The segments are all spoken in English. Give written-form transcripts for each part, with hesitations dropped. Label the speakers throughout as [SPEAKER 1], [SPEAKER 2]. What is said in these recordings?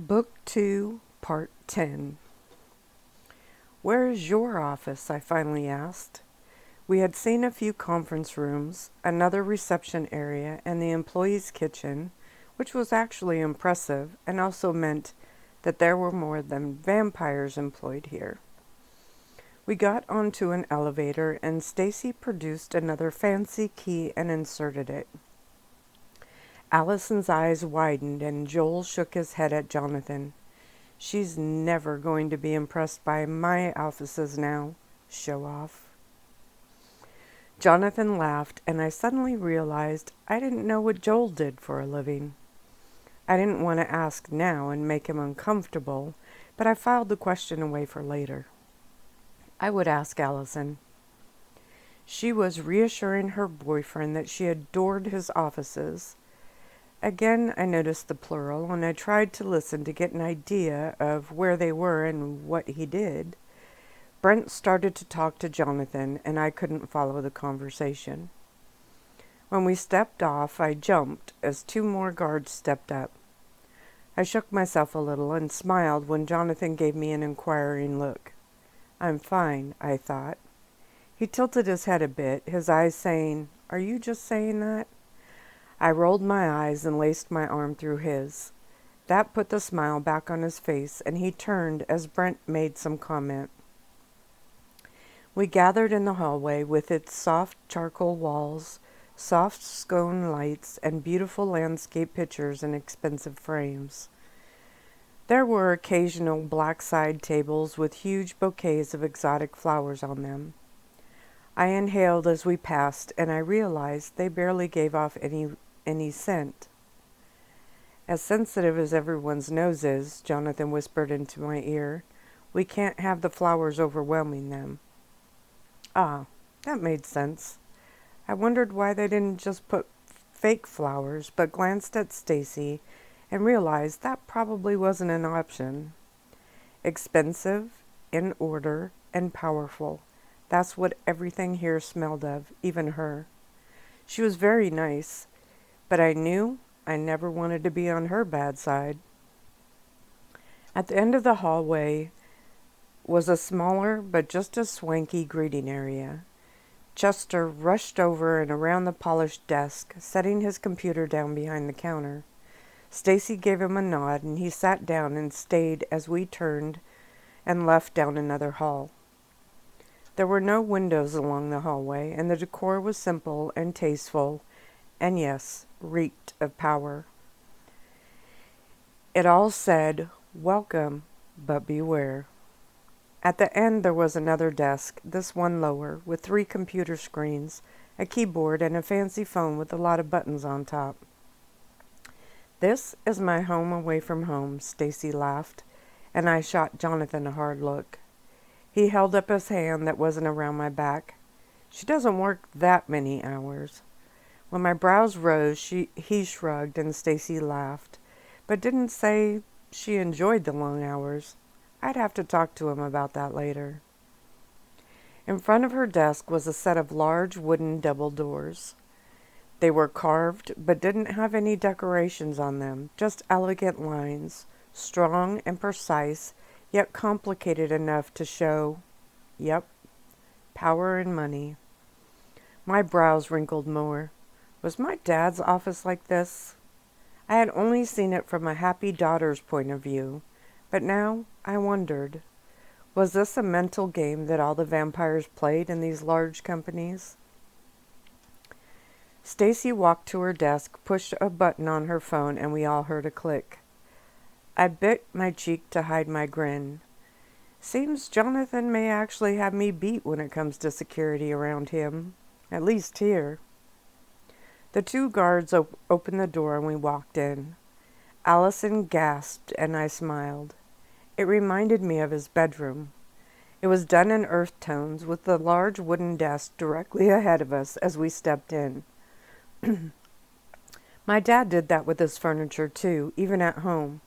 [SPEAKER 1] Book 2, Part 10. "Where is your office?" I finally asked. We had seen a few conference rooms, another reception area, and the employees' kitchen, which was actually impressive and also meant that there were more than vampires employed here. We got onto an elevator and Stacy produced another fancy key and inserted it. Allison's eyes widened and Joel shook his head at Jonathan. "She's never going to be impressed by my offices now. Show off." Jonathan laughed, and I suddenly realized I didn't know what Joel did for a living. I didn't want to ask now and make him uncomfortable, but I filed the question away for later. I would ask Allison. She was reassuring her boyfriend that she adored his offices. Again, I noticed the plural, and I tried to listen to get an idea of where they were and what he did. Brent started to talk to Jonathan, and I couldn't follow the conversation. When we stepped off, I jumped as two more guards stepped up. I shook myself a little and smiled when Jonathan gave me an inquiring look. "I'm fine," I thought. He tilted his head a bit, his eyes saying, "Are you just saying that?" I rolled my eyes and laced my arm through his. That put the smile back on his face, and he turned as Brent made some comment. We gathered in the hallway with its soft charcoal walls, soft scone lights, and beautiful landscape pictures in expensive frames. There were occasional black side tables with huge bouquets of exotic flowers on them. I inhaled as we passed, and I realized they barely gave off any scent. "As sensitive as everyone's nose is," Jonathan whispered into my ear, "we can't have the flowers overwhelming them." Ah, that made sense. I wondered why they didn't just put fake flowers, but glanced at Stacy and realized that probably wasn't an option. Expensive, in order, and powerful. That's what everything here smelled of, even her. She was very nice, but I knew I never wanted to be on her bad side. At the end of the hallway was a smaller but just as swanky greeting area. Chester rushed over and around the polished desk, setting his computer down behind the counter. Stacy gave him a nod, and he sat down and stayed as we turned and left down another hall. There were no windows along the hallway, and the decor was simple and tasteful, and yes, reeked of power. It all said, "Welcome, but beware." At the end there was another desk, this one lower, with 3 computer screens, a keyboard, and a fancy phone with a lot of buttons on top. "This is my home away from home," Stacy laughed, and I shot Jonathan a hard look. He held up his hand that wasn't around my back. "She doesn't work that many hours." When my brows rose, he shrugged, and Stacy laughed, but didn't say she enjoyed the long hours. I'd have to talk to him about that later. In front of her desk was a set of large wooden double doors. They were carved, but didn't have any decorations on them, just elegant lines, strong and precise, yet complicated enough to show, yep, power and money. My brows wrinkled more. Was my dad's office like this? I had only seen it from a happy daughter's point of view, but now I wondered, was this a mental game that all the vampires played in these large companies? Stacy walked to her desk, pushed a button on her phone, and we all heard a click. I bit my cheek to hide my grin. Seems Jonathan may actually have me beat when it comes to security around him, at least here. The 2 guards opened the door and we walked in. Allison gasped and I smiled. It reminded me of his bedroom. It was done in earth tones, with the large wooden desk directly ahead of us as we stepped in. My dad did that with his furniture too, even at home.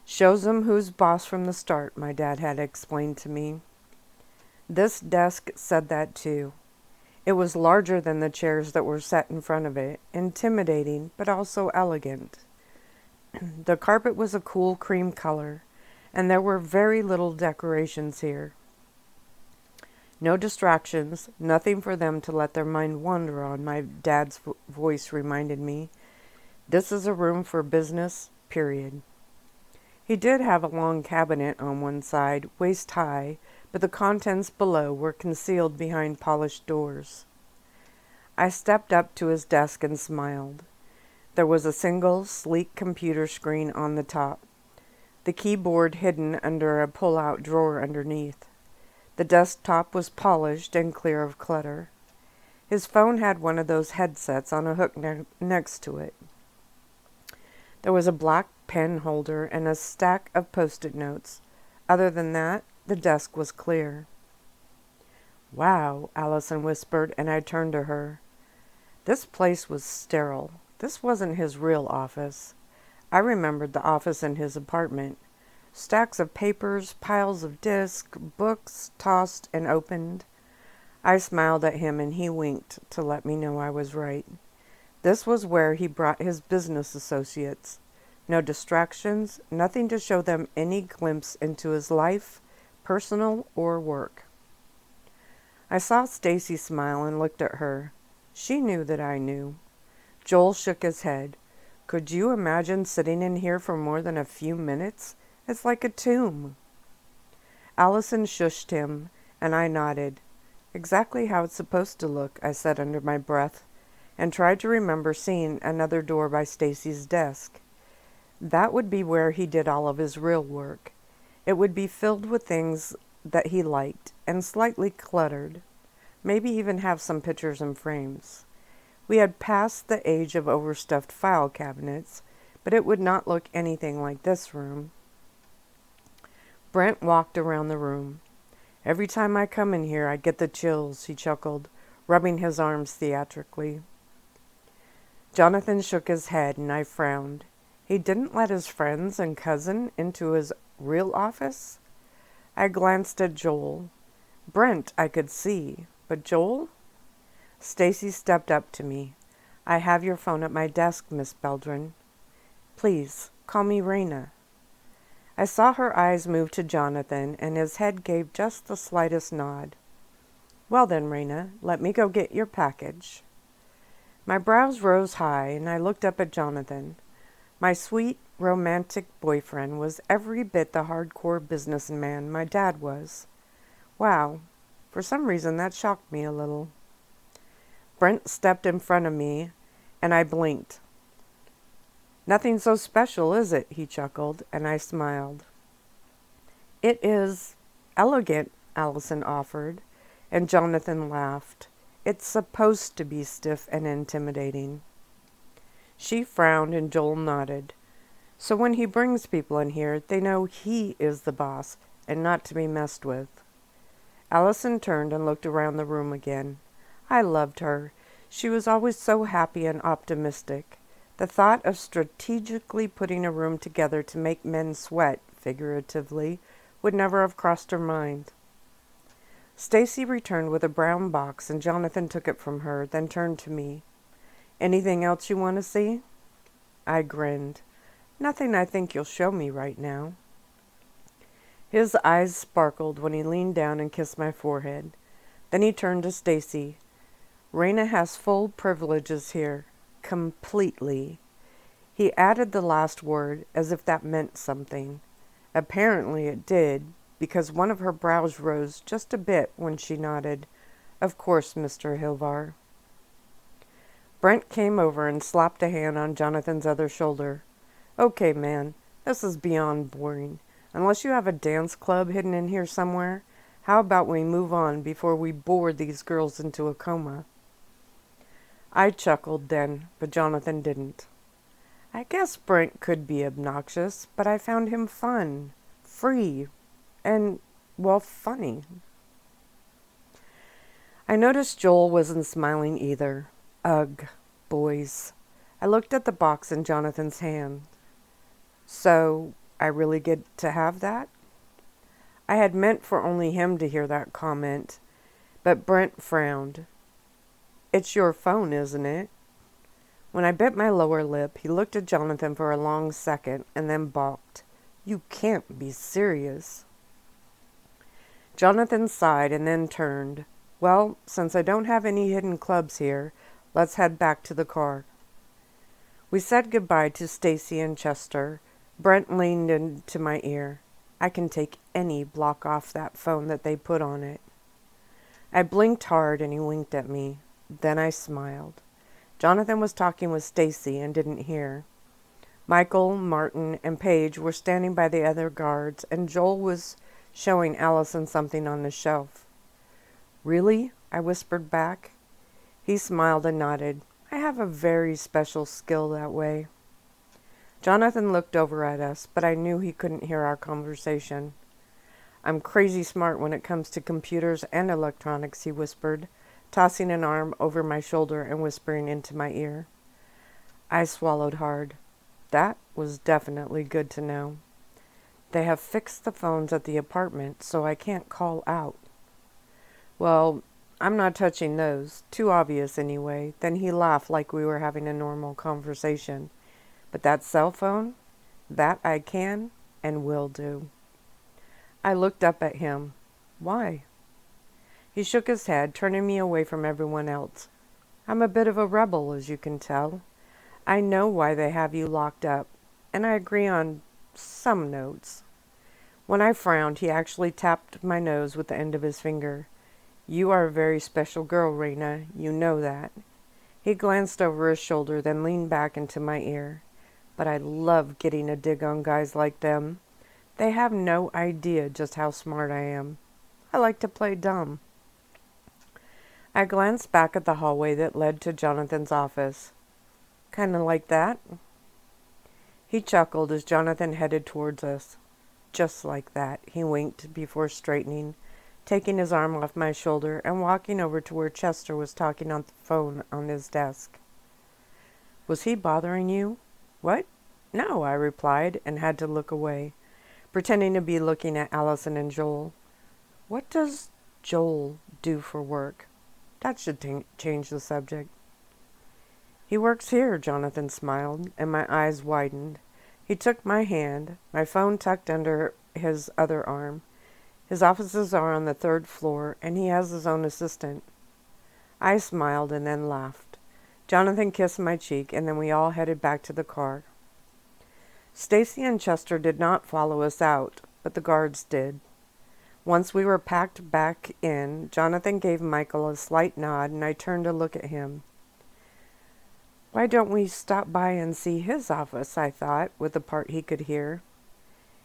[SPEAKER 1] "Shows 'em who's boss from the start," my dad had explained to me. This desk said that too. It was larger than the chairs that were set in front of it, intimidating but also elegant. The carpet was a cool cream color, and there were very little decorations here. No distractions, nothing for them to let their mind wander on, my dad's voice reminded me. This is a room for business, period. He did have a long cabinet on one side, waist high, but the contents below were concealed behind polished doors. I stepped up to his desk and smiled. There was a single, sleek computer screen on the top, the keyboard hidden under a pull-out drawer underneath. The desktop was polished and clear of clutter. His phone had one of those headsets on a hook next to it. There was a black pen holder and a stack of post-it notes. Other than that, the desk was clear. "Wow," Allison whispered, and I turned to her. This place was sterile. This wasn't his real office. I remembered the office in his apartment. Stacks of papers, piles of discs, books tossed and opened. I smiled at him and he winked to let me know I was right. This was where he brought his business associates. No distractions, nothing to show them any glimpse into his life, personal or work. I saw Stacy smile and looked at her. She knew that I knew. Joel shook his head. "Could you imagine sitting in here for more than a few minutes? It's like a tomb." Allison shushed him, and I nodded. "Exactly how it's supposed to look," I said under my breath, and tried to remember seeing another door by Stacy's desk. That would be where he did all of his real work. It would be filled with things that he liked, and slightly cluttered. Maybe even have some pictures and frames. We had passed the age of overstuffed file cabinets, but it would not look anything like this room. Brent walked around the room. "Every time I come in here, I get the chills," he chuckled, rubbing his arms theatrically. Jonathan shook his head, and I frowned. He didn't let his friends and cousin into his real office? I glanced at Joel. Brent I could see, but Joel? Stacy stepped up to me. "I have your phone at my desk, Miss Blvd. Please, call me Reina." I saw her eyes move to Jonathan, and his head gave just the slightest nod. "Well then, Reina, let me go get your package." My brows rose high, and I looked up at Jonathan. My sweet, romantic boyfriend was every bit the hardcore businessman my dad was. Wow, for some reason that shocked me a little. Brent stepped in front of me, and I blinked. "Nothing so special, is it?" he chuckled, and I smiled. "It is elegant," Allison offered, and Jonathan laughed. "It's supposed to be stiff and intimidating." She frowned and Joel nodded. "So when he brings people in here, they know he is the boss and not to be messed with." Allison turned and looked around the room again. I loved her. She was always so happy and optimistic. The thought of strategically putting a room together to make men sweat, figuratively, would never have crossed her mind. Stacy returned with a brown box, and Jonathan took it from her, then turned to me. "Anything else you want to see?" I grinned. "Nothing I think you'll show me right now." His eyes sparkled when he leaned down and kissed my forehead. Then he turned to Stacy. "Reina has full privileges here. Completely." He added the last word as if that meant something. Apparently it did, because one of her brows rose just a bit when she nodded. "Of course, Mr. Hilvar." Brent came over and slapped a hand on Jonathan's other shoulder. "Okay, man, this is beyond boring. Unless you have a dance club hidden in here somewhere, how about we move on before we bore these girls into a coma?" I chuckled then, but Jonathan didn't. I guess Brent could be obnoxious, but I found him fun, free, and, well, funny. I noticed Joel wasn't smiling either. Ugh, boys. I looked at the box in Jonathan's hand. "So, I really get to have that?" I had meant for only him to hear that comment, but Brent frowned. "It's your phone, isn't it?" When I bit my lower lip, he looked at Jonathan for a long second and then balked. "You can't be serious." Jonathan sighed and then turned. "Well, since I don't have any hidden clubs here, let's head back to the car." We said goodbye to Stacy and Chester. Brent leaned into my ear. "I can take any block off that phone that they put on it." I blinked hard and he winked at me. Then I smiled. Jonathan was talking with Stacy and didn't hear. Michael, Martin, and Paige were standing by the other guards, and Joel was showing Allison something on the shelf. "Really?" I whispered back. He smiled and nodded. "I have a very special skill that way." Jonathan looked over at us, but I knew he couldn't hear our conversation. "I'm crazy smart when it comes to computers and electronics," he whispered, tossing an arm over my shoulder and whispering into my ear. I swallowed hard. That was definitely good to know. "They have fixed the phones at the apartment, so I can't call out." "Well, I'm not touching those. Too obvious anyway." Then he laughed like we were having a normal conversation. "But that cell phone? That I can and will do." I looked up at him. "Why?" He shook his head, turning me away from everyone else. "I'm a bit of a rebel, as you can tell. I know why they have you locked up, and I agree on some notes." When I frowned, he actually tapped my nose with the end of his finger. "You are a very special girl, Reina. You know that." He glanced over his shoulder, then leaned back into my ear. "But I love getting a dig on guys like them. They have no idea just how smart I am. I like to play dumb." I glanced back at the hallway that led to Jonathan's office. "Kinda like that?" He chuckled as Jonathan headed towards us. "Just like that," he winked before straightening, taking his arm off my shoulder and walking over to where Chester was talking on the phone on his desk. "Was he bothering you?" "What? No," I replied and had to look away, pretending to be looking at Allison and Joel. "What does Joel do for work? That should change the subject." "He works here," Jonathan smiled, and my eyes widened. He took my hand, my phone tucked under his other arm. His offices are on the 3rd floor, and he has his own assistant. I smiled and then laughed. Jonathan kissed my cheek, and then we all headed back to the car. Stacy and Chester did not follow us out, but the guards did. Once we were packed back in, Jonathan gave Michael a slight nod, and I turned to look at him. "Why don't we stop by and see his office?" I thought, with the part he could hear.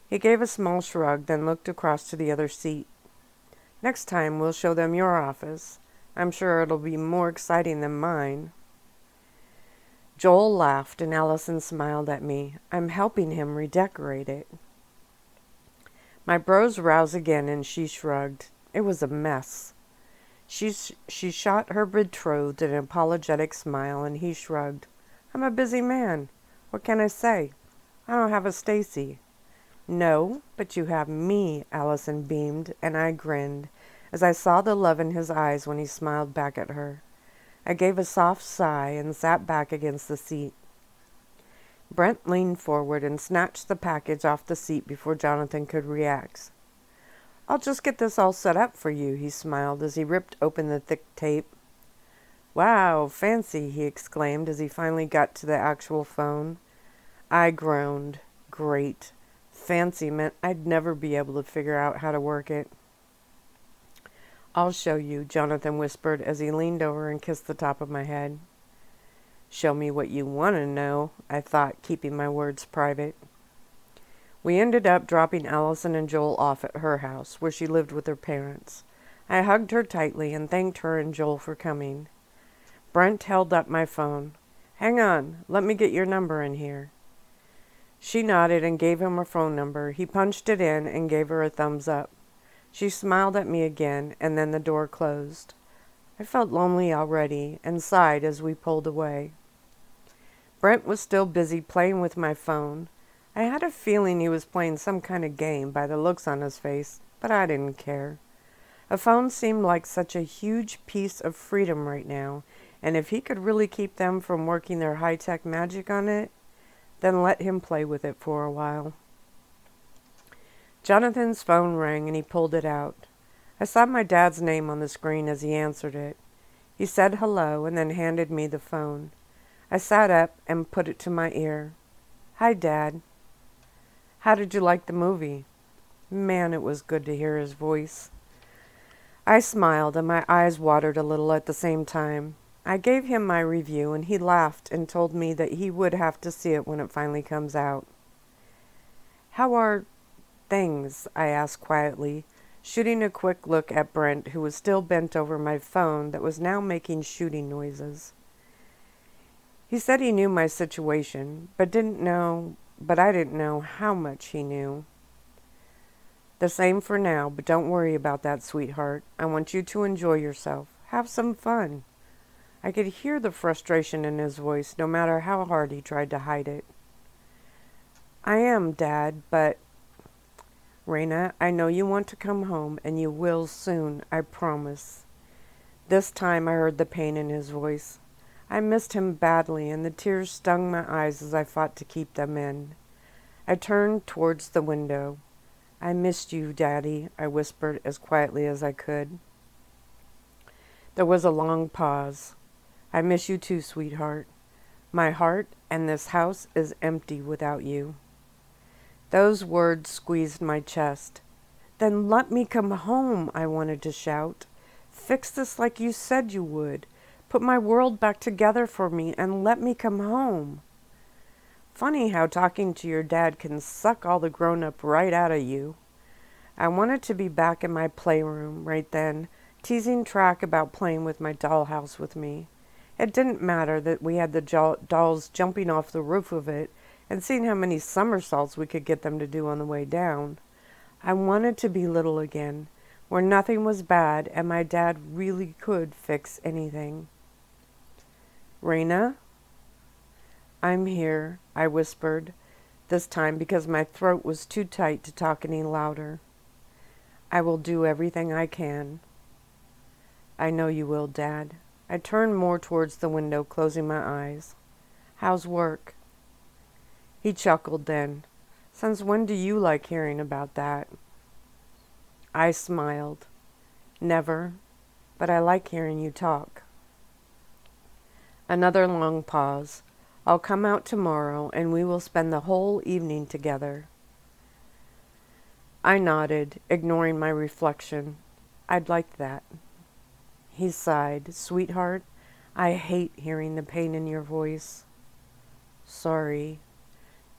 [SPEAKER 1] He gave a small shrug, then looked across to the other seat. "Next time we'll show them your office. I'm sure it'll be more exciting than mine." Joel laughed and Allison smiled at me. I'm helping him redecorate it. My brows roused again and she shrugged. It was a mess. She shot her betrothed an apologetic smile and he shrugged. "I'm a busy man. What can I say? I don't have a Stacy." "No, but you have me," Allison beamed, and I grinned as I saw the love in his eyes when he smiled back at her. I gave a soft sigh and sat back against the seat. Brent leaned forward and snatched the package off the seat before Jonathan could react. "I'll just get this all set up for you," he smiled as he ripped open the thick tape. "Wow, fancy," he exclaimed as he finally got to the actual phone. I groaned. Great. Fancy meant I'd never be able to figure out how to work it. "I'll show you," Jonathan whispered as he leaned over and kissed the top of my head. "Show me what you want to know," I thought, keeping my words private. We ended up dropping Allison and Joel off at her house, where she lived with her parents. I hugged her tightly and thanked her and Joel for coming. Brent held up my phone. "Hang on, let me get your number in here." She nodded and gave him her phone number. He punched it in and gave her a thumbs up. She smiled at me again, and then the door closed. I felt lonely already and sighed as we pulled away. Brent was still busy playing with my phone. I had a feeling he was playing some kind of game by the looks on his face, but I didn't care. A phone seemed like such a huge piece of freedom right now, And if he could really keep them from working their high-tech magic on it, then let him play with it for a while. Jonathan's phone rang and he pulled it out. I saw my dad's name on the screen as he answered it. He said hello and then handed me the phone. I sat up and put it to my ear. "Hi, Dad." "How did you like the movie?" Man, it was good to hear his voice. I smiled and my eyes watered a little at the same time. I gave him my review and he laughed and told me that he would have to see it when it finally comes out. "How are things?" I asked quietly, shooting a quick look at Brent, who was still bent over my phone that was now making shooting noises. He said he knew my situation, but I didn't know how much he knew. "The same for now, but don't worry about that, sweetheart. I want you to enjoy yourself. Have some fun." I could hear the frustration in his voice, no matter how hard he tried to hide it. "I am, Dad, but..." "Reina, I know you want to come home, and you will soon, I promise." This time I heard the pain in his voice. I missed him badly, and the tears stung my eyes as I fought to keep them in. I turned towards the window. "I missed you, Daddy," I whispered as quietly as I could. There was a long pause. "I miss you too, sweetheart. My heart and this house is empty without you." Those words squeezed my chest. "Then let me come home," I wanted to shout. "Fix this like you said you would. Put my world back together for me and let me come home." Funny how talking to your dad can suck all the grown-up right out of you. I wanted to be back in my playroom right then, teasing Track about playing with my dollhouse with me. It didn't matter that we had the dolls jumping off the roof of it and seeing how many somersaults we could get them to do on the way down. I wanted to be little again, where nothing was bad and my dad really could fix anything. "Reina?" "I'm here," I whispered, this time because my throat was too tight to talk any louder. "I will do everything I can." "I know you will, Dad." I turned more towards the window, closing my eyes. "How's work?" He chuckled then. "Since when do you like hearing about that?" I smiled. "Never, but I like hearing you talk." Another long pause. "I'll come out tomorrow and we will spend the whole evening together." I nodded, ignoring my reflection. "I'd like that." He sighed. "Sweetheart, I hate hearing the pain in your voice." "Sorry."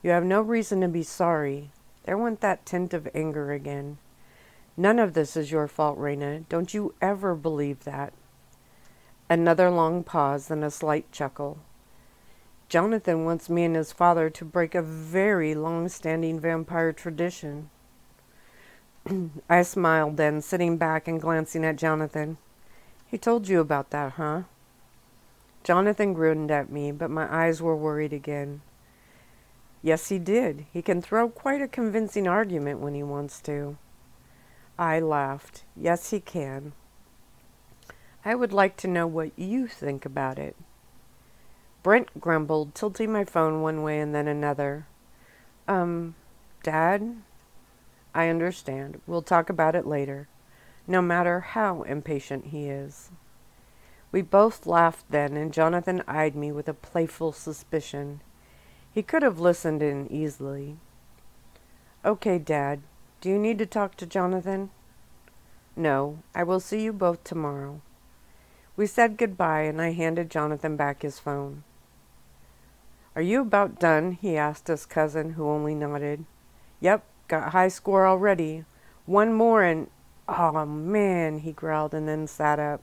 [SPEAKER 1] "You have no reason to be sorry." There went that tint of anger again. "None of this is your fault, Reina. Don't you ever believe that." Another long pause, then a slight chuckle. "Jonathan wants me and his father to break a very long-standing vampire tradition." I smiled then, sitting back and glancing at Jonathan. "He told you about that, huh?" Jonathan grinned at me, but my eyes were worried again. "Yes, he did. He can throw quite a convincing argument when he wants to." I laughed. "Yes, he can. I would like to know what you think about it." Brent grumbled, tilting my phone one way and then another. Dad? I understand. We'll talk about it later, no matter how impatient he is." We both laughed then, and Jonathan eyed me with a playful suspicion. He could have listened in easily. "Okay, Dad. Do you need to talk to Jonathan?" "No. I will see you both tomorrow." We said goodbye, and I handed Jonathan back his phone. "Are you about done?" he asked his cousin, who only nodded. "Yep, got high score already. One more and..." "Aw, man," he growled and then sat up.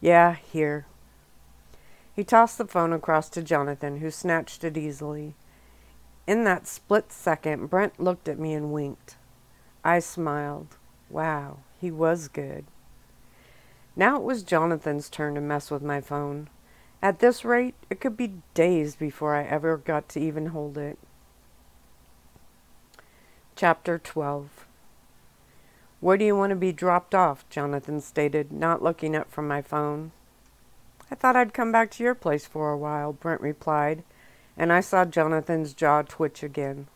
[SPEAKER 1] "Yeah, here." He tossed the phone across to Jonathan, who snatched it easily. In that split second, Brent looked at me and winked. I smiled. Wow, he was good. Now it was Jonathan's turn to mess with my phone. At this rate, it could be days before I ever got to even hold it. Chapter 12. "Where do you want to be dropped off?" Jonathan stated, not looking up from my phone. I thought I'd come back to your place for a while, Brent replied, and I saw Jonathan's jaw twitch again.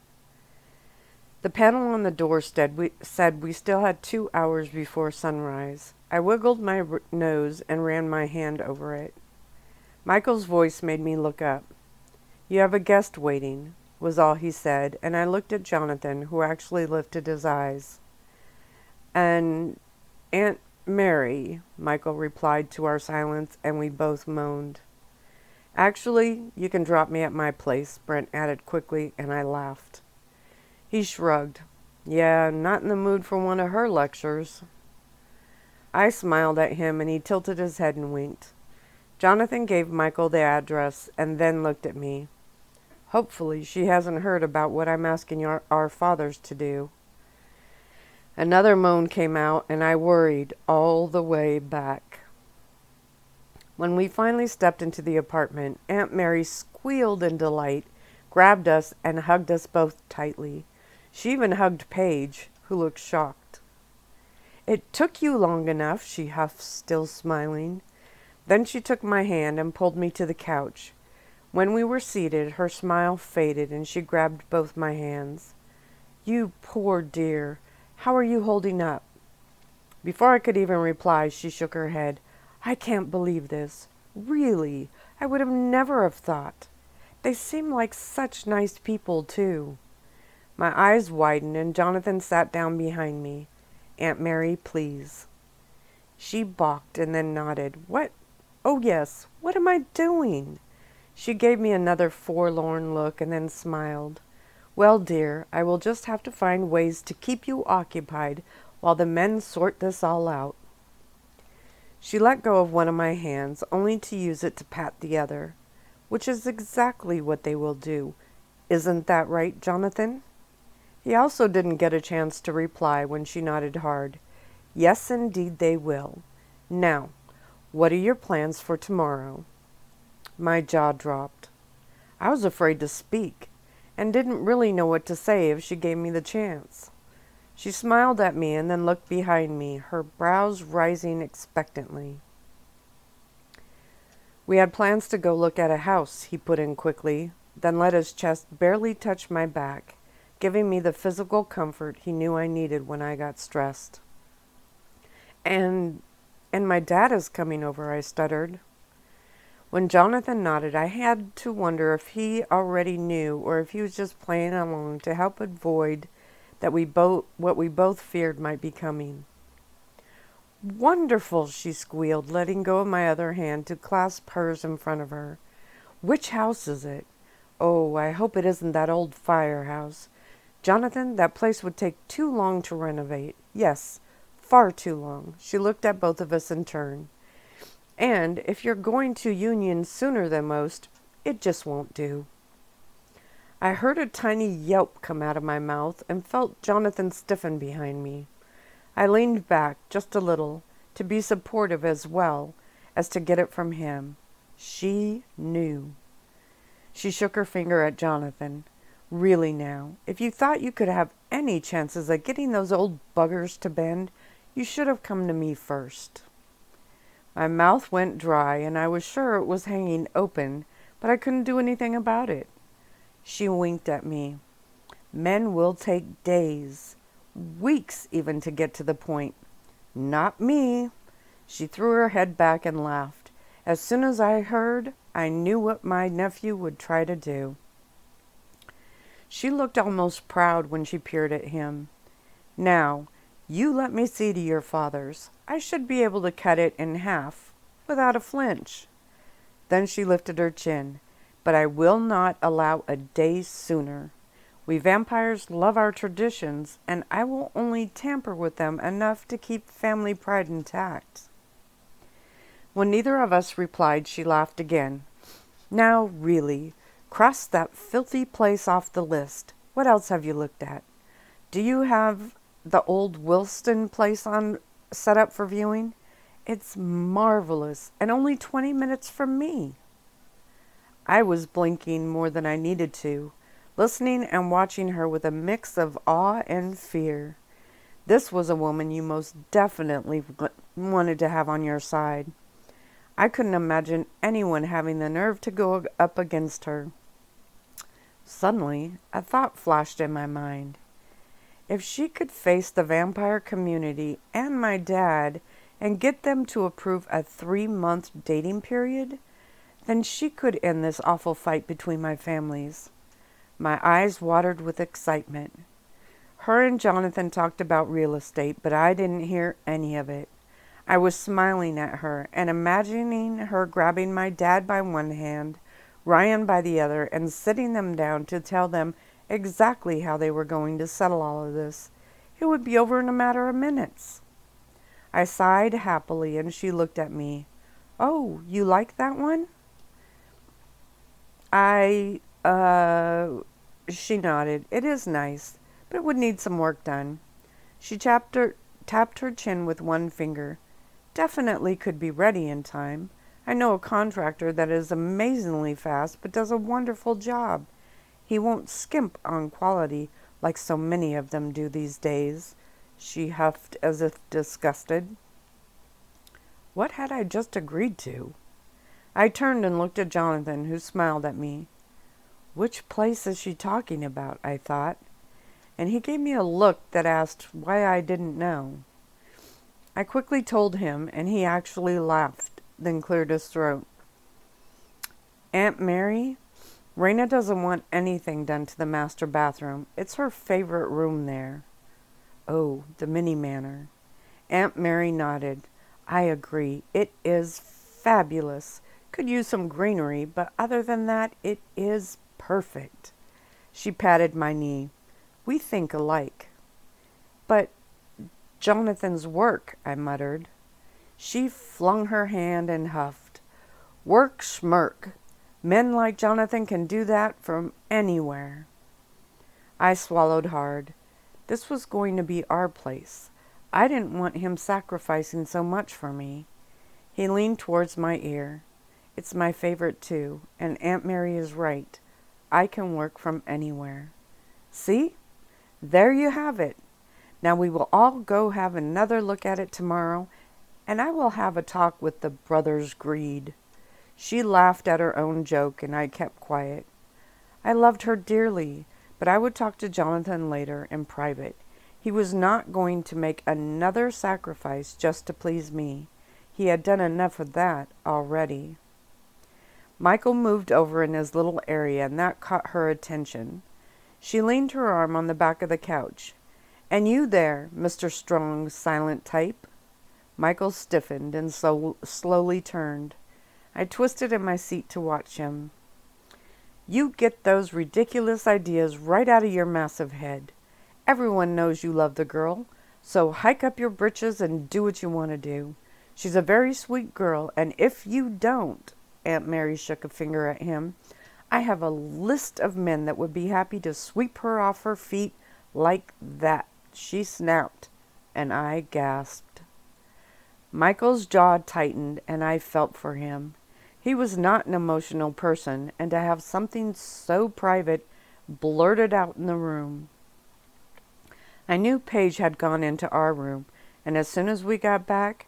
[SPEAKER 1] The panel on the door said we still had 2 hours before sunrise. I wiggled my nose and ran my hand over it. Michael's voice made me look up. "You have a guest waiting," was all he said, and I looked at Jonathan, who actually lifted his eyes. "And Aunt Mary," Michael replied to our silence, and we both moaned. "Actually, you can drop me at my place," Brent added quickly, and I laughed. He shrugged. "Yeah, not in the mood for one of her lectures." I smiled at him, and he tilted his head and winked. Jonathan gave Michael the address and then looked at me. "Hopefully she hasn't heard about what I'm asking our fathers to do." Another moan came out, and I worried all the way back. When we finally stepped into the apartment, Aunt Mary squealed in delight, grabbed us, and hugged us both tightly. She even hugged Paige, who looked shocked. "It took you long enough," she huffed, still smiling. Then she took my hand and pulled me to the couch. When we were seated, her smile faded, and she grabbed both my hands. "You poor dear. How are you holding up?" Before I could even reply, she shook her head. "I can't believe this. Really, I would have never have thought. They seem like such nice people, too." My eyes widened, and Jonathan sat down behind me. "Aunt Mary, please." She balked and then nodded. "What? Oh, yes. What am I doing?" She gave me another forlorn look and then smiled. "Well, dear, I will just have to find ways to keep you occupied while the men sort this all out." She let go of one of my hands, only to use it to pat the other, which is exactly what they will do. Isn't that right, Jonathan? He also didn't get a chance to reply when she nodded hard. "Yes, indeed they will. Now, what are your plans for tomorrow?" My jaw dropped. I was afraid to speak, and didn't really know what to say if she gave me the chance. She smiled at me and then looked behind me, her brows rising expectantly. "We had plans to go look at a house," he put in quickly, then let his chest barely touch my back, giving me the physical comfort he knew I needed when I got stressed. And my dad is coming over," I stuttered. When Jonathan nodded, I had to wonder if he already knew or if he was just playing along to help avoid what we both feared might be coming. "Wonderful," she squealed, letting go of my other hand to clasp hers in front of her. "Which house is it? Oh, I hope it isn't that old firehouse. Jonathan, that place would take too long to renovate. Yes, far too long." She looked at both of us in turn. "And if you're going to Union sooner than most, it just won't do." I heard a tiny yelp come out of my mouth and felt Jonathan stiffen behind me. I leaned back just a little, to be supportive as well as to get it from him. She knew. She shook her finger at Jonathan. "Really now, if you thought you could have any chances of getting those old buggers to bend, you should have come to me first." My mouth went dry, and I was sure it was hanging open, but I couldn't do anything about it. She winked at me. "Men will take days, weeks even, to get to the point. Not me." She threw her head back and laughed. "As soon as I heard, I knew what my nephew would try to do." She looked almost proud when she peered at him. "Now, you let me see to your father's. I should be able to cut it in half without a flinch." Then she lifted her chin. "But I will not allow a day sooner. We vampires love our traditions, and I will only tamper with them enough to keep family pride intact." When neither of us replied, she laughed again. "Now, really, cross that filthy place off the list. What else have you looked at? Do you have the old Wilston place set up for viewing? It's marvelous, and only 20 minutes from me." I was blinking more than I needed to, listening and watching her with a mix of awe and fear. This was a woman you most definitely wanted to have on your side. I couldn't imagine anyone having the nerve to go up against her. Suddenly, a thought flashed in my mind. If she could face the vampire community and my dad and get them to approve a 3-month dating period, then she could end this awful fight between my families. My eyes watered with excitement. Her and Jonathan talked about real estate, but I didn't hear any of it. I was smiling at her and imagining her grabbing my dad by one hand, Ryan by the other, and sitting them down to tell them exactly how they were going to settle all of this. It would be over in a matter of minutes. I sighed happily and she looked at me. "Oh, you like that one?" She nodded. "It is nice, but it would need some work done." She tapped her chin with one finger. "Definitely could be ready in time. I know a contractor that is amazingly fast but does a wonderful job. He won't skimp on quality like so many of them do these days." She huffed as if disgusted. What had I just agreed to? I turned and looked at Jonathan, who smiled at me. Which place is she talking about? I thought, and he gave me a look that asked why I didn't know. I quickly told him, and he actually laughed, then cleared his throat. "Aunt Mary, Reina doesn't want anything done to the master bathroom. It's her favorite room there." "Oh, the mini manor." Aunt Mary nodded. "I agree. It is fabulous. Could use some greenery, but other than that, it is perfect." She patted my knee. "We think alike." "But Jonathan's work," I muttered. She flung her hand and huffed. "Work schmirk. Men like Jonathan can do that from anywhere." I swallowed hard. This was going to be our place. I didn't want him sacrificing so much for me. He leaned towards my ear. "It's my favorite too, and Aunt Mary is right. I can work from anywhere." "See? There you have it. Now we will all go have another look at it tomorrow, and I will have a talk with the brothers Greed." She laughed at her own joke, and I kept quiet. I loved her dearly, but I would talk to Jonathan later in private. He was not going to make another sacrifice just to please me. He had done enough of that already. Michaud moved over in his little area, and that caught her attention. She leaned her arm on the back of the couch. "And you there, Mr. Strong, silent type?" Michael stiffened and slowly turned. I twisted in my seat to watch him. "You get those ridiculous ideas right out of your massive head. Everyone knows you love the girl, so hike up your britches and do what you want to do. She's a very sweet girl, and if you don't," Aunt Mary shook a finger at him, "I have a list of men that would be happy to sweep her off her feet like that." She snapped, and I gasped. Michael's jaw tightened, and I felt for him. He was not an emotional person, and to have something so private blurted out in the room. I knew Paige had gone into our room, and as soon as we got back,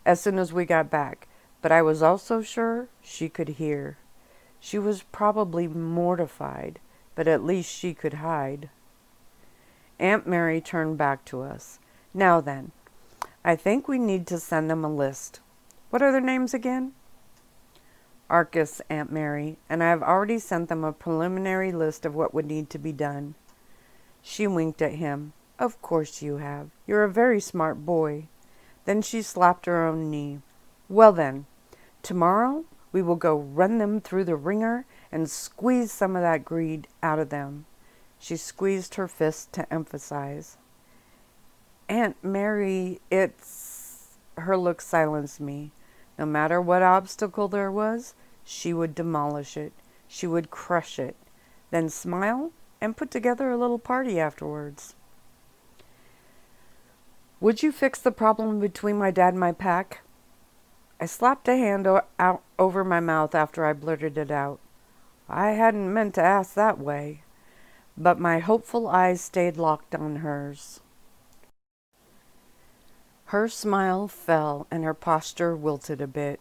[SPEAKER 1] but I was also sure she could hear. She was probably mortified, but at least she could hide. Aunt Mary turned back to us. "Now then, I think we need to send them a list. What are their names again?" "Arcus, Aunt Mary, and I have already sent them a preliminary list of what would need to be done." She winked at him. "Of course you have. You're a very smart boy." Then she slapped her own knee. "Well then, tomorrow we will go run them through the ringer and squeeze some of that greed out of them." She squeezed her fist to emphasize. "Aunt Mary, it's..." Her look silenced me. No matter what obstacle there was, she would demolish it. She would crush it. Then smile and put together a little party afterwards. "Would you fix the problem between my dad and my pack?" I slapped a hand out over my mouth after I blurted it out. I hadn't meant to ask that way, but my hopeful eyes stayed locked on hers. Her smile fell and her posture wilted a bit.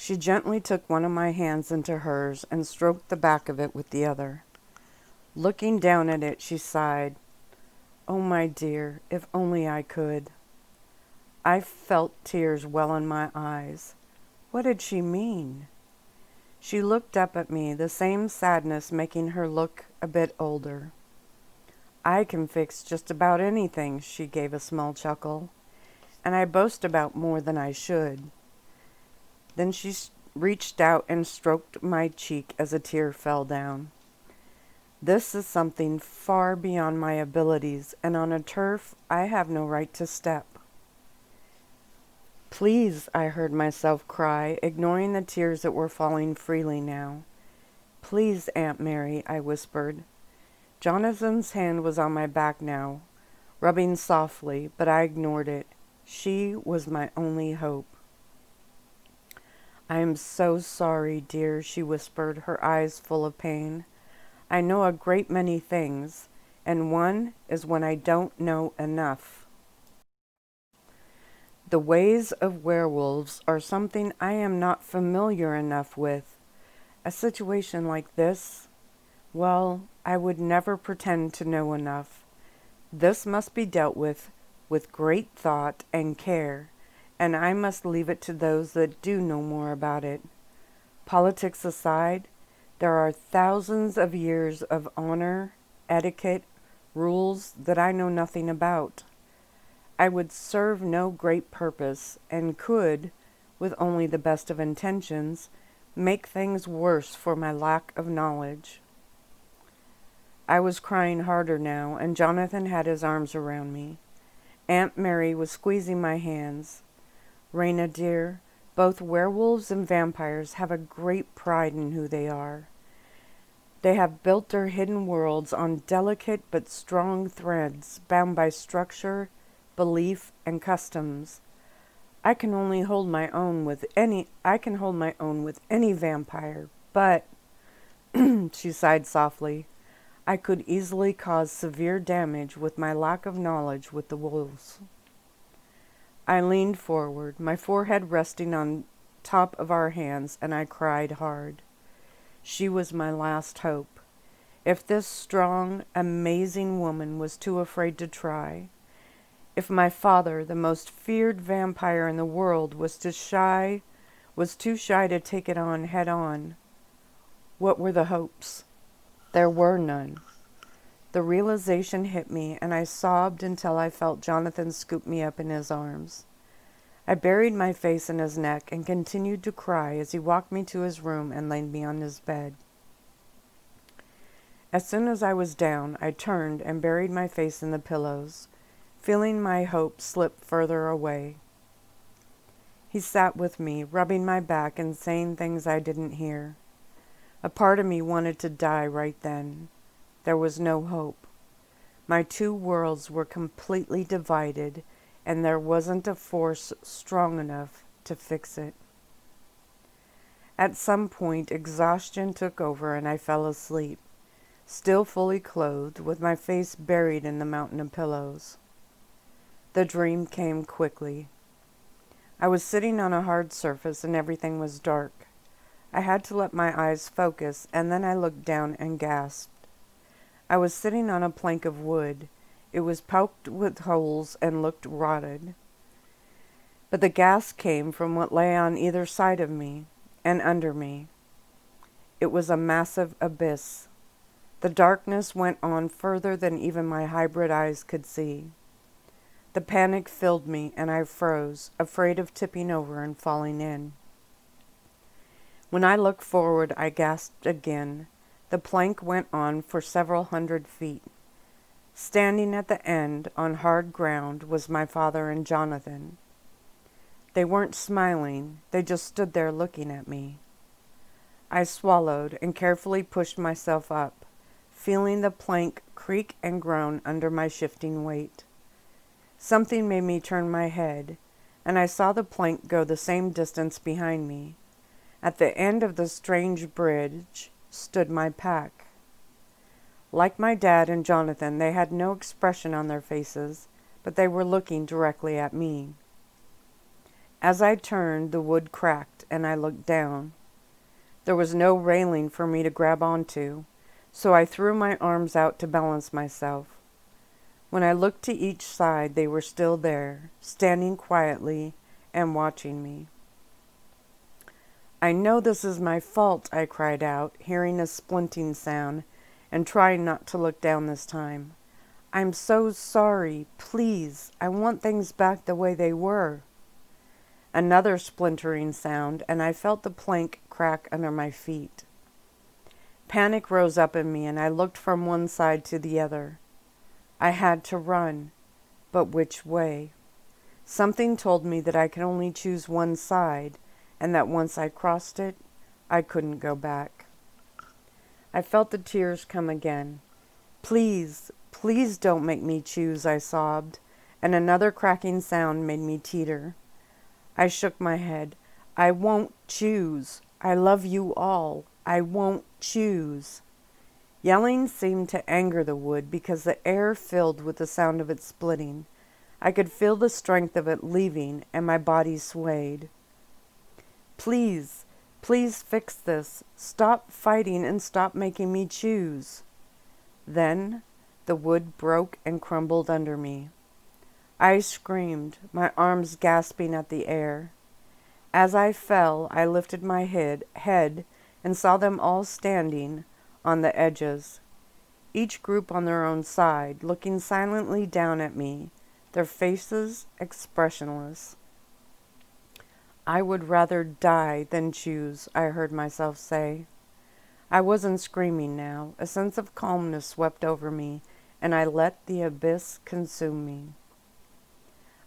[SPEAKER 1] She gently took one of my hands into hers and stroked the back of it with the other. Looking down at it, she sighed, "Oh, my dear, if only I could." I felt tears well in my eyes. What did she mean? She looked up at me, the same sadness making her look a bit older. "I can fix just about anything," she gave a small chuckle, "and I boast about more than I should." Then she reached out and stroked my cheek as a tear fell down. "This is something far beyond my abilities, and on a turf I have no right to step." "Please," I heard myself cry, ignoring the tears that were falling freely now. "Please, Aunt Mary," I whispered. Jonathan's hand was on my back now, rubbing softly, but I ignored it. She was my only hope. "I am so sorry, dear," she whispered, her eyes full of pain. "I know a great many things, and one is when I don't know enough. The ways of werewolves are something I am not familiar enough with. A situation like this, well, I would never pretend to know enough. This must be dealt with great thought and care, and I must leave it to those that do know more about it. Politics aside, there are thousands of years of honor, etiquette, rules that I know nothing about. I would serve no great purpose, and could, with only the best of intentions, make things worse for my lack of knowledge." I was crying harder now, and Jonathan had his arms around me. Aunt Mary was squeezing my hands. "Reina, dear, both werewolves and vampires have a great pride in who they are. They have built their hidden worlds on delicate but strong threads, bound by structure, belief, and customs. I can hold my own with any vampire, but," she sighed softly, "I could easily cause severe damage with my lack of knowledge with the wolves." I leaned forward, my forehead resting on top of our hands, and I cried hard. She was my last hope. If this strong, amazing woman was too afraid to try, if my father, the most feared vampire in the world, was too shy to take it on head on, what were the hopes? There were none. The realization hit me, and I sobbed until I felt Jonathan scoop me up in his arms. I buried my face in his neck and continued to cry as he walked me to his room and laid me on his bed. As soon as I was down, I turned and buried my face in the pillows, feeling my hope slip further away. He sat with me, rubbing my back and saying things I didn't hear. A part of me wanted to die right then. There was no hope. My two worlds were completely divided, and there wasn't a force strong enough to fix it. At some point, exhaustion took over and I fell asleep, still fully clothed, with my face buried in the mountain of pillows. The dream came quickly. I was sitting on a hard surface and everything was dark. I had to let my eyes focus, and then I looked down and gasped. I was sitting on a plank of wood. It was poked with holes and looked rotted. But the gas came from what lay on either side of me and under me. It was a massive abyss. The darkness went on further than even my hybrid eyes could see. The panic filled me, and I froze, afraid of tipping over and falling in. When I looked forward, I gasped again. The plank went on for several 100 feet. Standing at the end, on hard ground, was my father and Jonathan. They weren't smiling, they just stood there looking at me. I swallowed and carefully pushed myself up, feeling the plank creak and groan under my shifting weight. Something made me turn my head, and I saw the plank go the same distance behind me. At the end of the strange bridge stood my pack. Like my dad and Jonathan, they had no expression on their faces, but they were looking directly at me. As I turned, the wood cracked, and I looked down. There was no railing for me to grab onto, so I threw my arms out to balance myself. When I looked to each side, they were still there, standing quietly and watching me. "I know this is my fault," I cried out, hearing a splinting sound and trying not to look down this time. "I'm so sorry. Please, I want things back the way they were." Another splintering sound, and I felt the plank crack under my feet. Panic rose up in me, and I looked from one side to the other. I had to run, but which way? Something told me that I could only choose one side, and that once I crossed it, I couldn't go back. I felt the tears come again. "Please, please don't make me choose," I sobbed, and another cracking sound made me teeter. I shook my head. "I won't choose. I love you all. I won't choose." Yelling seemed to anger the wood because the air filled with the sound of it splitting. I could feel the strength of it leaving, and my body swayed. "Please, please fix this. Stop fighting and stop making me choose." Then the wood broke and crumbled under me. I screamed, my arms gasping at the air. As I fell, I lifted my head and saw them all standing on the edges, each group on their own side, looking silently down at me, their faces expressionless. "I would rather die than choose," I heard myself say. I wasn't screaming now. A sense of calmness swept over me, and I let the abyss consume me.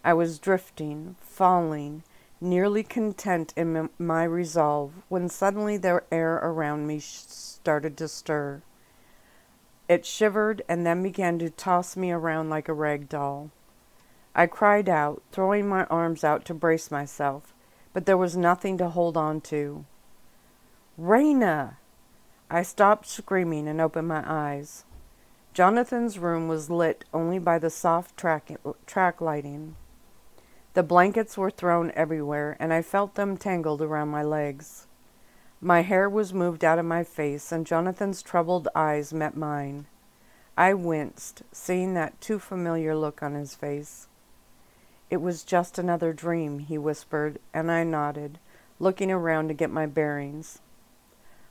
[SPEAKER 1] I was drifting, falling, nearly content in my resolve, when suddenly the air around me started to stir. It shivered and then began to toss me around like a rag doll. I cried out, throwing my arms out to brace myself, but there was nothing to hold on to. "Reina!" I stopped screaming and opened my eyes. Jonathan's room was lit only by the soft track lighting. The blankets were thrown everywhere, and I felt them tangled around my legs. My hair was moved out of my face, and Jonathan's troubled eyes met mine. I winced, seeing that too familiar look on his face. "It was just another dream," he whispered, and I nodded, looking around to get my bearings.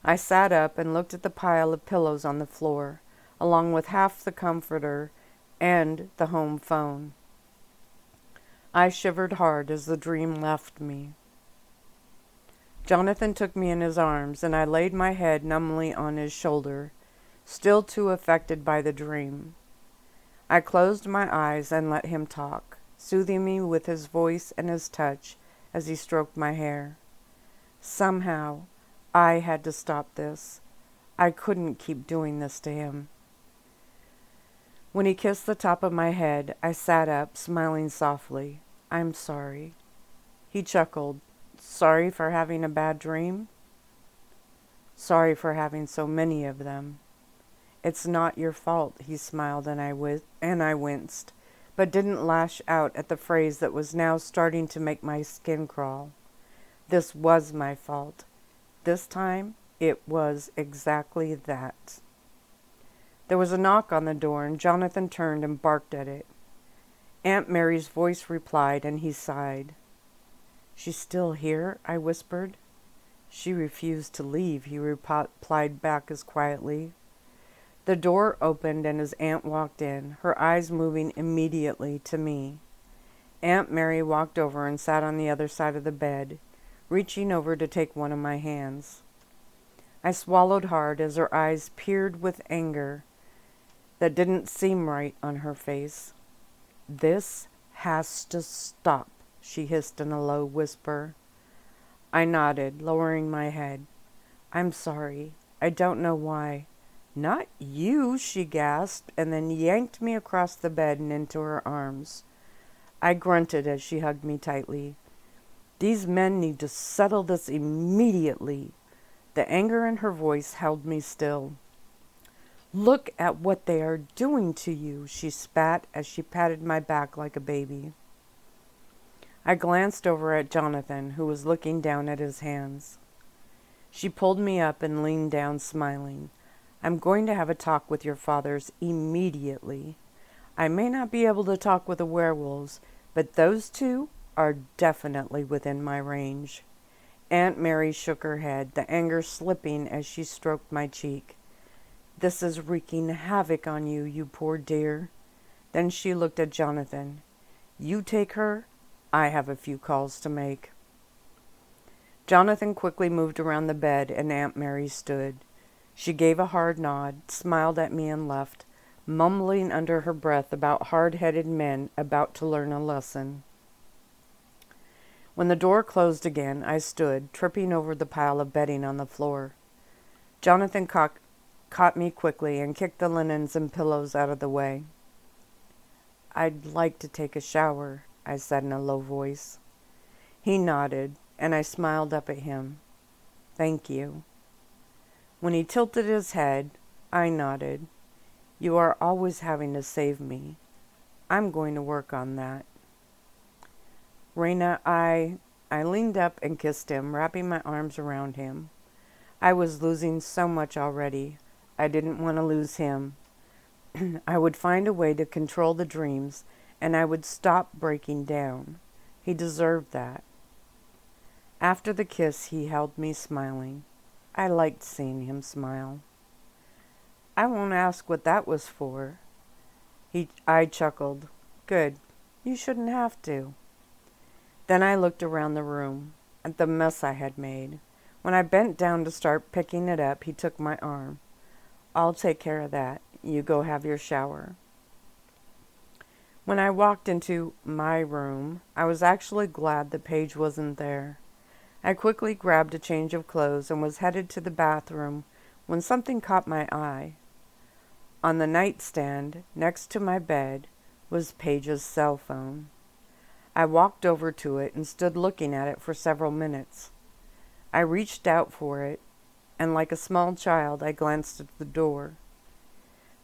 [SPEAKER 1] I sat up and looked at the pile of pillows on the floor, along with half the comforter and the home phone. I shivered hard as the dream left me. Jonathan took me in his arms, and I laid my head numbly on his shoulder, still too affected by the dream. I closed my eyes and let him talk, soothing me with his voice and his touch as he stroked my hair. Somehow, I had to stop this. I couldn't keep doing this to him. When he kissed the top of my head, I sat up, smiling softly. "I'm sorry." He chuckled. "Sorry for having a bad dream?" "Sorry for having so many of them." "It's not your fault," he smiled, and I winced, but didn't lash out at the phrase that was now starting to make my skin crawl. This was my fault. This time, it was exactly that. There was a knock on the door, and Jonathan turned and barked at it. Aunt Mary's voice replied, and he sighed. "She's still here?" I whispered. "She refused to leave," he replied back as quietly. The door opened, and his aunt walked in, her eyes moving immediately to me. Aunt Mary walked over and sat on the other side of the bed, reaching over to take one of my hands. I swallowed hard as her eyes peered with anger that didn't seem right on her face. "This has to stop," she hissed in a low whisper. I nodded, lowering my head. "I'm sorry. I don't know why." "Not you," she gasped, and then yanked me across the bed and into her arms. I grunted as she hugged me tightly. "These men need to settle this immediately." The anger in her voice held me still. "Look at what they are doing to you," she spat as she patted my back like a baby. I glanced over at Jonathan, who was looking down at his hands. She pulled me up and leaned down, smiling. I'm going to have a talk with your fathers immediately. I may not be able to talk with the werewolves, but those two are definitely within my range. Aunt Mary shook her head, the anger slipping as she stroked my cheek. This is wreaking havoc on you, you poor dear. Then she looked at Jonathan. You take her. I have a few calls to make. Jonathan quickly moved around the bed, and Aunt Mary stood. She gave a hard nod, smiled at me, and left, mumbling under her breath about hard-headed men about to learn a lesson. When the door closed again, I stood, tripping over the pile of bedding on the floor. Jonathan caught me quickly and kicked the linens and pillows out of the way. I'd like to take a shower, I said in a low voice. He nodded, and I smiled up at him. Thank you. When he tilted his head, I nodded. You are always having to save me. I'm going to work on that. Reina, I leaned up and kissed him, wrapping my arms around him. I was losing so much already. I didn't want to lose him. I would find a way to control the dreams, and I would stop breaking down. He deserved that. After the kiss, he held me, smiling. I liked seeing him smile. I won't ask what that was for. I chuckled. Good. You shouldn't have to. Then I looked around the room, at the mess I had made. When I bent down to start picking it up, he took my arm. I'll take care of that. You go have your shower. When I walked into my room, I was actually glad that Paige wasn't there. I quickly grabbed a change of clothes and was headed to the bathroom when something caught my eye. On the nightstand, next to my bed, was Paige's cell phone. I walked over to it and stood looking at it for several minutes. I reached out for it, and like a small child, I glanced at the door.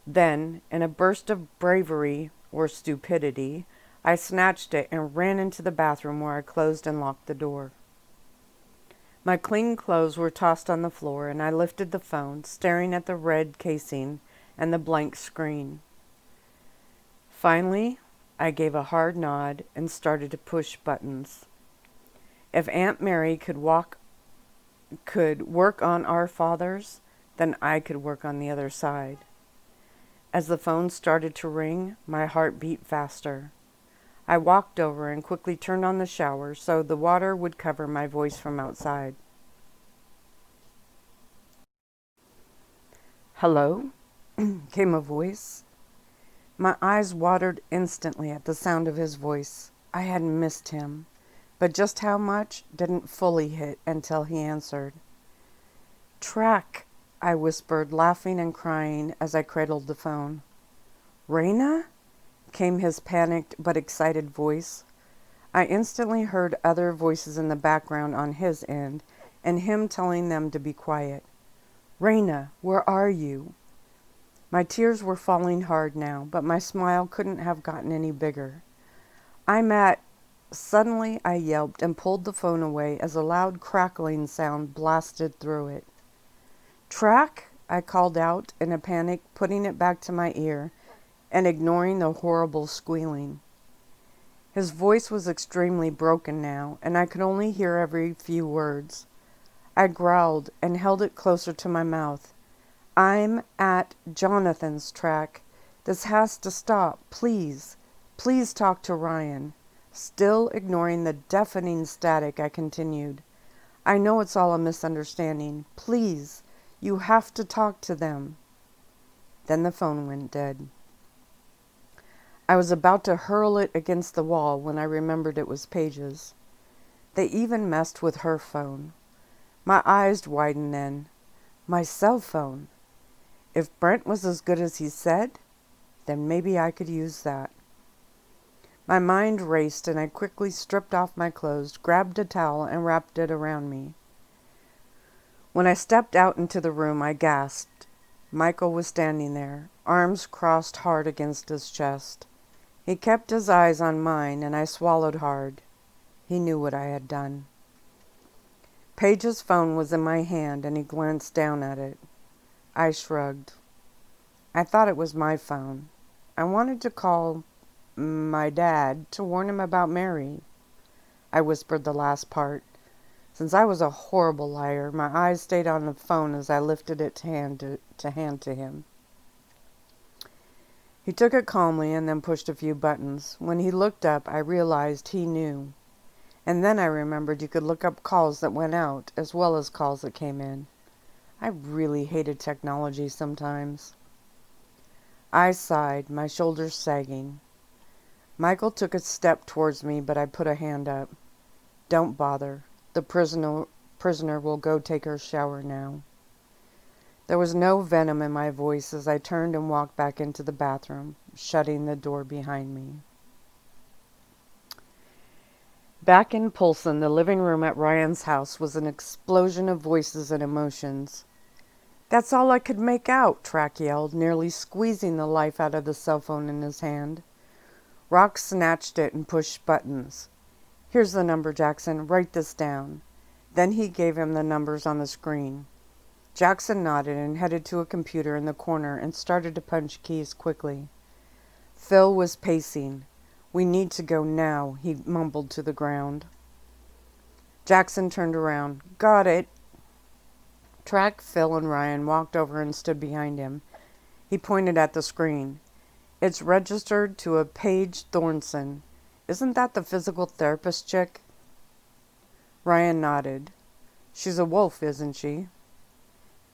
[SPEAKER 1] Then, in a burst of bravery or stupidity, I snatched it and ran into the bathroom where I closed and locked the door. My clean clothes were tossed on the floor, and I lifted the phone, staring at the red casing and the blank screen. Finally, I gave a hard nod and started to push buttons. If Aunt Mary could work on our fathers, then I could work on the other side. As the phone started to ring, my heart beat faster. I walked over and quickly turned on the shower so the water would cover my voice from outside. Hello? Came a voice. My eyes watered instantly at the sound of his voice. I had missed him, but just how much didn't fully hit until he answered. Track, I whispered, laughing and crying as I cradled the phone. Reina? Came his panicked but excited voice. I instantly heard other voices in the background on his end, and him telling them to be quiet. Reina, where are you? My tears were falling hard now, but my smile couldn't have gotten any bigger. Suddenly I yelped and pulled the phone away as a loud crackling sound blasted through it. Track, I called out in a panic, putting it back to my ear and ignoring the horrible squealing. His voice was extremely broken now, and I could only hear every few words. I growled and held it closer to my mouth. I'm at Jonathan's, Track. This has to stop, please. Please talk to Ryan. Still ignoring the deafening static, I continued. I know it's all a misunderstanding. Please, you have to talk to them. Then the phone went dead. I was about to hurl it against the wall when I remembered it was Paige's. They even messed with her phone. My eyes widened then. My cell phone. If Brent was as good as he said, then maybe I could use that. My mind raced, and I quickly stripped off my clothes, grabbed a towel, and wrapped it around me. When I stepped out into the room, I gasped. Michaud was standing there, arms crossed hard against his chest. He kept his eyes on mine, and I swallowed hard. He knew what I had done. Page's phone was in my hand, and he glanced down at it. I shrugged. I thought it was my phone. I wanted to call my dad to warn him about Mary. I whispered the last part. Since I was a horrible liar, my eyes stayed on the phone as I lifted it to hand to him. He took it calmly and then pushed a few buttons. When he looked up, I realized he knew. And then I remembered you could look up calls that went out as well as calls that came in. I really hated technology sometimes. I sighed, my shoulders sagging. Michael took a step towards me, but I put a hand up. Don't bother. The prisoner will go take her shower now. There was no venom in my voice as I turned and walked back into the bathroom, shutting the door behind me. Back in Polson, the living room at Ryan's house was an explosion of voices and emotions. That's all I could make out, Track yelled, nearly squeezing the life out of the cell phone in his hand. Rock snatched it and pushed buttons. Here's the number, Jackson. Write this down. Then he gave him the numbers on the screen. Jackson nodded and headed to a computer in the corner and started to punch keys quickly. Phil was pacing. We need to go now, he mumbled to the ground. Jackson turned around. Got it. Track, Phil, and Ryan walked over and stood behind him. He pointed at the screen. It's registered to a Paige Thornton. Isn't that the physical therapist chick? Ryan nodded. She's a wolf, isn't she?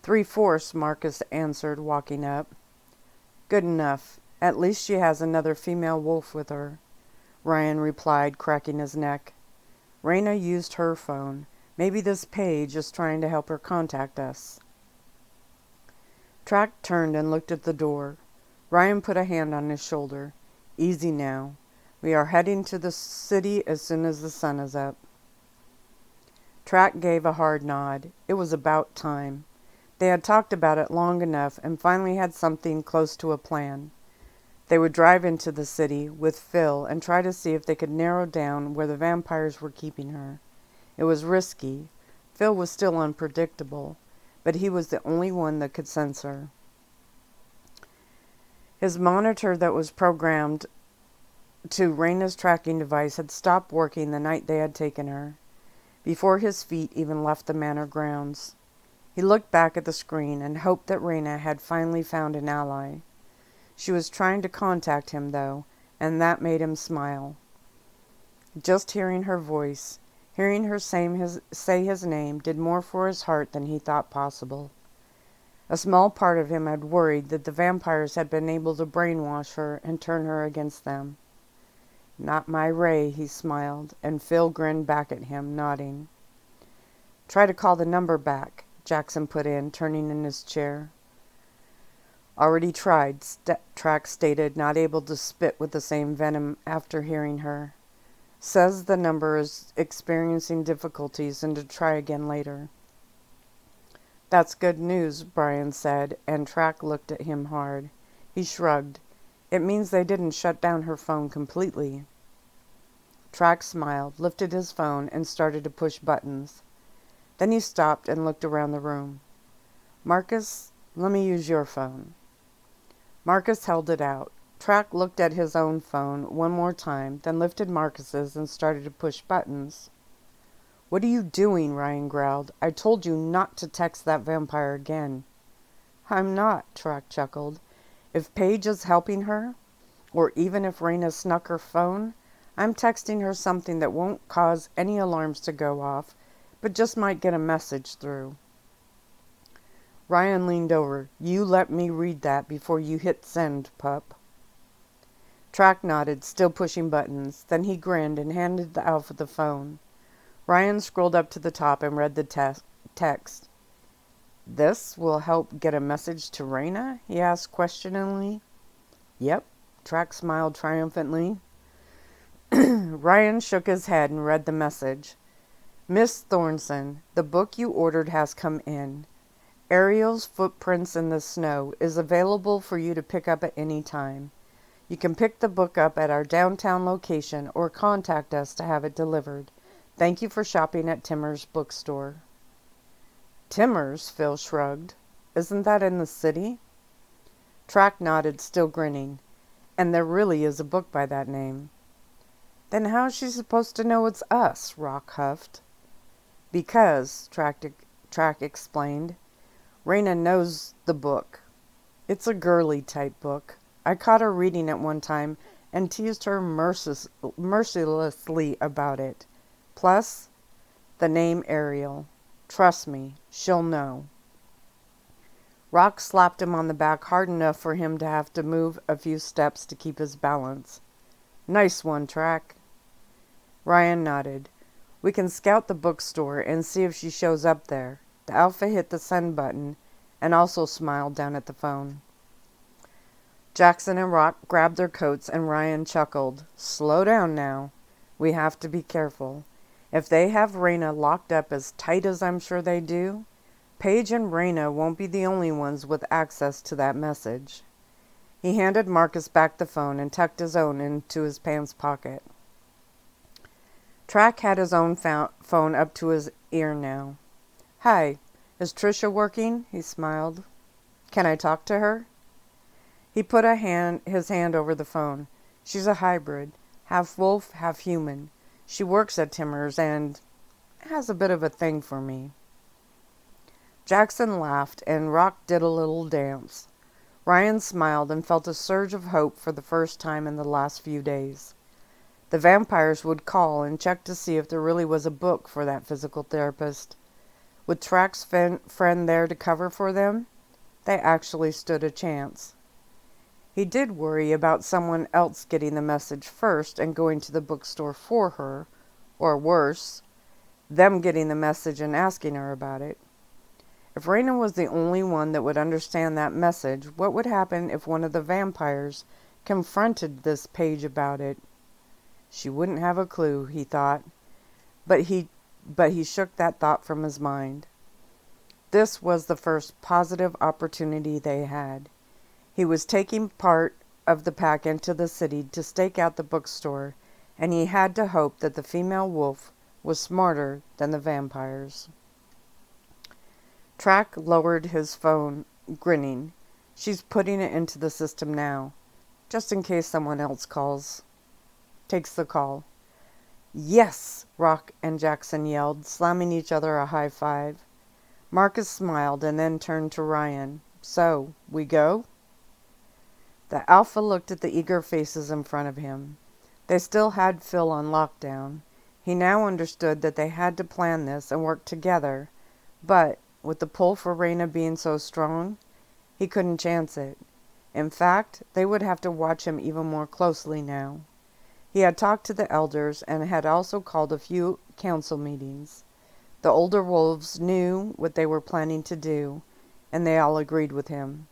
[SPEAKER 1] 3/4, Marcus answered, walking up. Good enough. At least she has another female wolf with her, Ryan replied, cracking his neck. Reina used her phone. Maybe this Paige is trying to help her contact us. Track turned and looked at the door. Ryan put a hand on his shoulder. Easy now. We are heading to the city as soon as the sun is up. Track gave a hard nod. It was about time. They had talked about it long enough and finally had something close to a plan. They would drive into the city with Phil and try to see if they could narrow down where the vampires were keeping her. It was risky. Phil was still unpredictable, but he was the only one that could sense her. His monitor that was programmed to Reina's tracking device had stopped working the night they had taken her, before his feet even left the manor grounds. He looked back at the screen and hoped that Reina had finally found an ally. She was trying to contact him, though, and that made him smile. Just hearing her voice, hearing her say his name, did more for his heart than he thought possible. A small part of him had worried that the vampires had been able to brainwash her and turn her against them. Not my Ray, he smiled, and Phil grinned back at him, nodding. Try to call the number back, Jackson put in, turning in his chair. Already tried, Track stated, not able to spit with the same venom after hearing her. Says the number is experiencing difficulties and to try again later. That's good news, Brian said, and Track looked at him hard. He shrugged. It means they didn't shut down her phone completely. Track smiled, lifted his phone, and started to push buttons. Then he stopped and looked around the room. Marcus, let me use your phone. Marcus held it out. Track looked at his own phone one more time, then lifted Marcus's and started to push buttons. What are you doing? Ryan growled. I told you not to text that vampire again. I'm not, Track chuckled. If Paige is helping her, or even if Reina snuck her phone, I'm texting her something that won't cause any alarms to go off, but just might get a message through. Ryan leaned over. You let me read that before you hit send, pup. Track nodded, still pushing buttons. Then he grinned and handed the Alpha the phone. Ryan scrolled up to the top and read the text. This will help get a message to Reina? He asked questioningly. Yep, Track smiled triumphantly. Ryan shook his head and read the message. Miss Thornton, the book you ordered has come in. Ariel's Footprints in the Snow is available for you to pick up at any time. You can pick the book up at our downtown location or contact us to have it delivered. Thank you for shopping at Timmer's bookstore. Timmer's? Phil shrugged. Isn't that in the city? Track nodded, still grinning. And there really is a book by that name. Then how is she supposed to know it's us? Rock huffed. Because, Track explained, Reina knows the book. It's a girly type book. I caught her reading it one time and teased her mercilessly about it. Plus, the name Ariel. Trust me, she'll know. Rock slapped him on the back hard enough for him to have to move a few steps to keep his balance. Nice one, Track. Ryan nodded. We can scout the bookstore and see if she shows up there. The Alpha hit the send button and also smiled down at the phone. Jackson and Rock grabbed their coats and Ryan chuckled. Slow down now. We have to be careful. If they have Reina locked up as tight as I'm sure they do, Paige and Reina won't be the only ones with access to that message. He handed Marcus back the phone and tucked his own into his pants pocket. Track had his own phone up to his ear now. Hi, is Trisha working? He smiled. Can I talk to her? He put his hand over the phone. She's a hybrid, half wolf, half human. She works at Timmer's and has a bit of a thing for me. Jackson laughed, and Rock did a little dance. Ryan smiled and felt a surge of hope for the first time in the last few days. The vampires would call and check to see if there really was a book for that physical therapist. With Track's friend there to cover for them, they actually stood a chance. He did worry about someone else getting the message first and going to the bookstore for her, or worse, them getting the message and asking her about it. If Reina was the only one that would understand that message, what would happen if one of the vampires confronted this Paige about it? She wouldn't have a clue, he thought, but he shook that thought from his mind. This was the first positive opportunity they had. He was taking part of the pack into the city to stake out the bookstore, and he had to hope that the female wolf was smarter than the vampires. Track lowered his phone, grinning. She's putting it into the system now, just in case someone else takes the call. Yes! Rock and Jackson yelled, slamming each other a high five. Marcus smiled and then turned to Ryan. So, we go? The Alpha looked at the eager faces in front of him. They still had Phil on lockdown. He now understood that they had to plan this and work together, but with the pull for Reina being so strong, he couldn't chance it. In fact, they would have to watch him even more closely now. He had talked to the elders and had also called a few council meetings. The older wolves knew what they were planning to do, and they all agreed with him.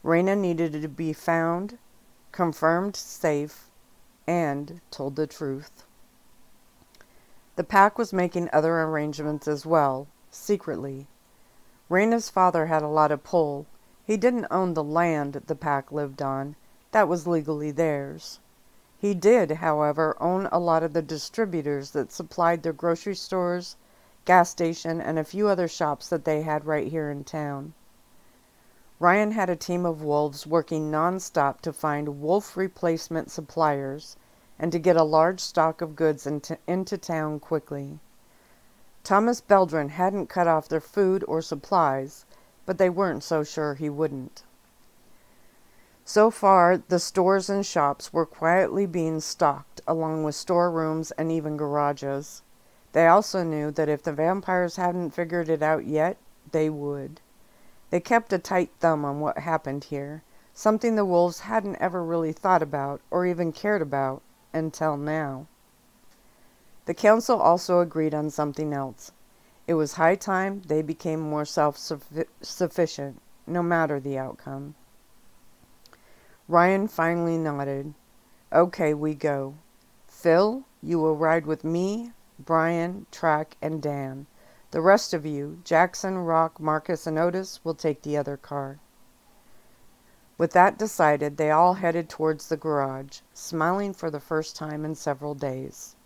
[SPEAKER 1] Reina needed to be found, confirmed safe, and told the truth. The pack was making other arrangements as well, secretly. Reina's father had a lot of pull. He didn't own the land the pack lived on. That was legally theirs. He did, however, own a lot of the distributors that supplied their grocery stores, gas station, and a few other shops that they had right here in town. Ryan had a team of wolves working non-stop to find wolf replacement suppliers and to get a large stock of goods into town quickly. Thomas Beldren hadn't cut off their food or supplies, but they weren't so sure he wouldn't. So far, the stores and shops were quietly being stocked, along with storerooms and even garages. They also knew that if the vampires hadn't figured it out yet, they would. They kept a tight thumb on what happened here, something the wolves hadn't ever really thought about or even cared about until now. The council also agreed on something else. It was high time they became more self-sufficient, no matter the outcome. Ryan finally nodded. Okay, we go. Phil, you will ride with me, Brian, Track, and Dan. The rest of you, Jackson, Rock, Marcus, and Otis, will take the other car. With that decided, they all headed towards the garage, smiling for the first time in several days.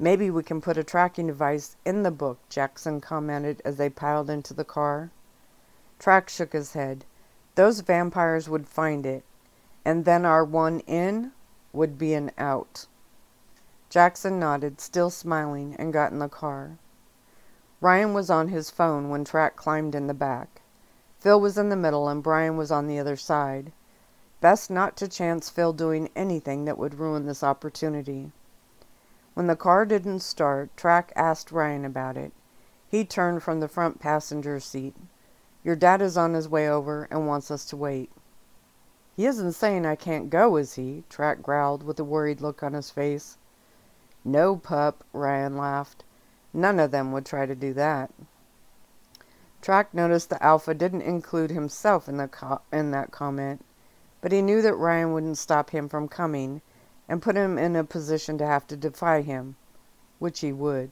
[SPEAKER 1] Maybe we can put a tracking device in the book, Jackson commented as they piled into the car. Track shook his head. Those vampires would find it, and then our one in would be an out. Jackson nodded, still smiling, and got in the car. Ryan was on his phone when Track climbed in the back. Phil was in the middle and Brian was on the other side. Best not to chance Phil doing anything that would ruin this opportunity. When the car didn't start, Track asked Ryan about it. He turned from the front passenger seat. Your dad is on his way over and wants us to wait. He isn't saying I can't go, is he? Track growled with a worried look on his face. No, pup, Ryan laughed. None of them would try to do that. Track noticed the Alpha didn't include himself in that comment, but he knew that Ryan wouldn't stop him from coming and put him in a position to have to defy him, which he would.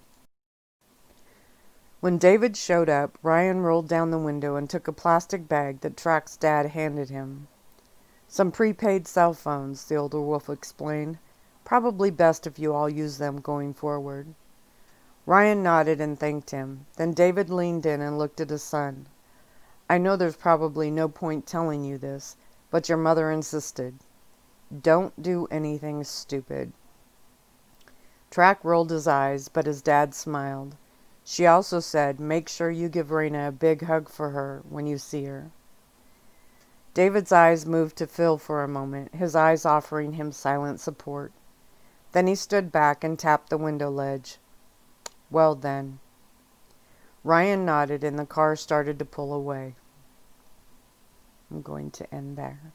[SPEAKER 1] When David showed up, Ryan rolled down the window and took a plastic bag that Track's dad handed him. Some prepaid cell phones, the older wolf explained. Probably best if you all use them going forward. Ryan nodded and thanked him. Then David leaned in and looked at his son. I know there's probably no point telling you this, but your mother insisted. Don't do anything stupid. Track rolled his eyes, but his dad smiled. She also said, make sure you give Reina a big hug for her when you see her. David's eyes moved to Phil for a moment, his eyes offering him silent support. Then he stood back and tapped the window ledge. Well then. Ryan nodded and the car started to pull away. I'm going to end there.